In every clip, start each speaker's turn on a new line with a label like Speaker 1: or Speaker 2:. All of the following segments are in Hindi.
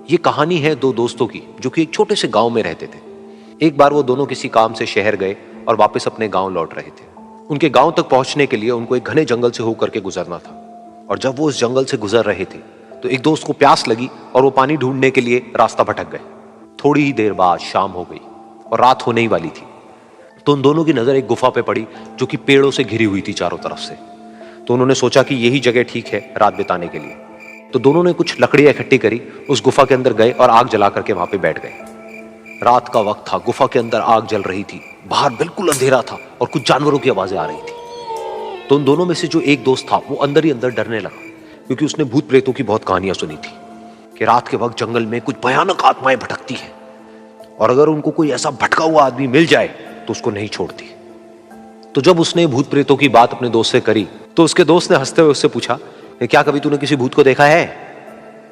Speaker 1: ये कहानी है दो दोस्तों की जो कि एक छोटे से गांव में रहते थे। एक बार वो दोनों किसी काम से शहर गए और वापस अपने गांव लौट रहे थे। उनके गांव तक पहुंचने के लिए उनको एक घने जंगल से होकर के गुजरना था। और जब वो उस जंगल से गुजर रहे थे तो एक दोस्त को प्यास लगी और वो पानी ढूंढने के लिए रास्ता भटक गए। थोड़ी ही देर बाद शाम हो गई और रात होने ही वाली थी। तो उन दोनों की नजर एक गुफा पे पड़ी जो कि पेड़ों से घिरी हुई थी चारों तरफ से। तो उन्होंने सोचा कि यही जगह ठीक है रात बिताने के लिए। तो दोनों ने कुछ लकड़ियां इकट्ठी करी, उस गुफा के अंदर गए और आग जला करके वहां पे बैठ गए। रात का वक्त था, गुफा के अंदर आग जल रही थी, बाहर बिल्कुल अंधेरा था और कुछ जानवरों की आवाजें आ रही थी। तो उन दोनों में से जो एक दोस्त था वो अंदर ही अंदर डरने लगा, क्योंकि उसने भूत प्रेतों की बहुत कहानियां सुनी थी कि रात के वक्त जंगल में कुछ भयानक आत्माएं भटकती हैं और अगर उनको कोई ऐसा भटका हुआ आदमी मिल जाए तो उसको नहीं छोड़ती। तो जब उसने भूत प्रेतों की बात अपने दोस्त से करी तो उसके दोस्त ने हंसते हुए उससे पूछा कि क्या कभी तूने किसी भूत को देखा है?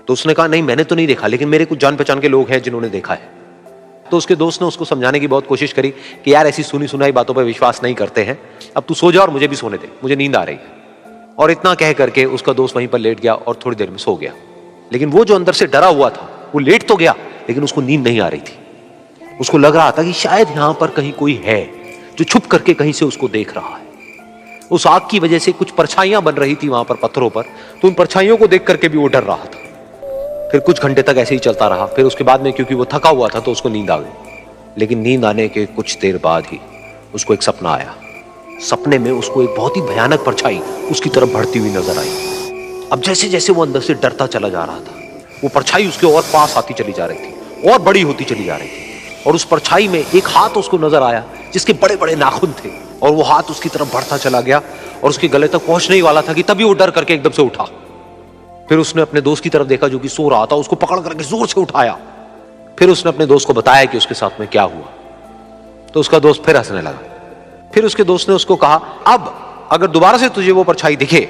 Speaker 1: तो उसने कहा नहीं, मैंने तो नहीं देखा, लेकिन मेरे कुछ जान पहचान के लोग हैं जिन्होंने देखा है। तो उसके दोस्त ने उसको समझाने की बहुत कोशिश करी कि यार ऐसी सुनी सुनाई बातों पर विश्वास नहीं करते हैं, अब तू सो जा और मुझे भी सोने दे, मुझे नींद आ रही है। और इतना कह करके उसका दोस्त वहीं पर लेट गया और थोड़ी देर में सो गया। लेकिन वो जो अंदर से डरा हुआ था वो लेट तो गया, लेकिन उसको नींद नहीं आ रही थी। उसको लग रहा था कि शायद यहां पर कहीं कोई है जो छुप करके कहीं से उसको देख रहा है। उस आग की वजह से कुछ परछाइयां बन रही थी वहां पर पत्थरों पर, तो उन परछाइयों को देख करके भी वो डर रहा था। फिर कुछ घंटे तक ऐसे ही चलता रहा। फिर उसके बाद में क्योंकि वो थका हुआ था तो उसको नींद आ गई। लेकिन नींद आने के कुछ देर बाद ही उसको एक सपना आया। सपने में उसको एक बहुत ही भयानक परछाई उसकी तरफ बढ़ती हुई नजर आई। अब जैसे जैसे वो अंदर से डरता चला जा रहा था, वो परछाई उसके और पास आती चली जा रही थी और बड़ी होती चली जा रही थी। और उस परछाई में एक हाथ उसको नजर आया जिसके बड़े बड़े नाखून थे, और वो हाथ उसकी तरफ बढ़ता चला गया और उसके गले तक पहुंचने ही वाला था कि तभी वो डर करके एकदम से उठा। फिर उसने अपने दोस्त की तरफ देखा जो कि सो रहा था, उसको पकड़ करके जोर से उठाया। फिर उसने अपने दोस्त को बताया कि उसके साथ में क्या हुआ। तो उसका दोस्त फिर हंसने लगा। फिर उसके दोस्त ने उसको कहा, अब अगर दोबारा से तुझे वो परछाई दिखे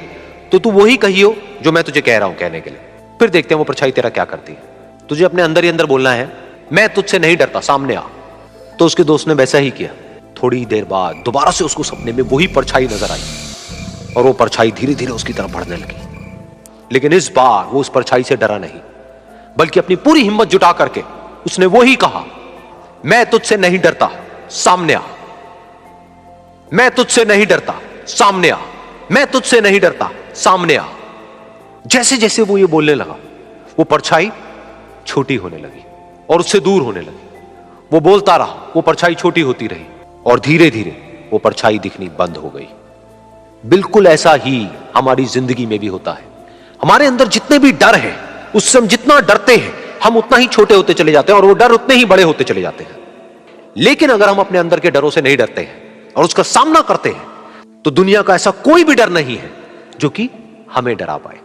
Speaker 1: तो तू वही कहियो जो मैं तुझे कह रहा हूं कहने के लिए। फिर देखते हैं वो परछाई तेरा क्या करती है। तुझे अपने अंदर ही अंदर बोलना है, मैं तुझसे नहीं डरता, सामने आ। तो उसके दोस्त ने वैसा ही किया। थोड़ी देर बाद दोबारा से उसको सपने में वही परछाई नजर आई और वो परछाई धीरे धीरे उसकी तरफ बढ़ने लगी। लेकिन इस बार वो उस परछाई से डरा नहीं, बल्कि अपनी पूरी हिम्मत जुटा करके उसने वही कहा, मैं तुझसे नहीं डरता, सामने आ। मैं तुझसे नहीं डरता, सामने आ। मैं तुझसे नहीं डरता, सामने आ। जैसे जैसे वो ये बोलने लगा वो परछाई छोटी होने लगी और उससे दूर होने लगी। वो बोलता रहा, वो परछाई छोटी होती रही और धीरे धीरे वो परछाई दिखनी बंद हो गई। बिल्कुल ऐसा ही हमारी जिंदगी में भी होता है। हमारे अंदर जितने भी डर है, उससे हम जितना डरते हैं हम उतना ही छोटे होते चले जाते हैं और वो डर उतने ही बड़े होते चले जाते हैं। लेकिन अगर हम अपने अंदर के डरों से नहीं डरते हैं और उसका सामना करते हैं तो दुनिया का ऐसा कोई भी डर नहीं है जो कि हमें डरा पाए।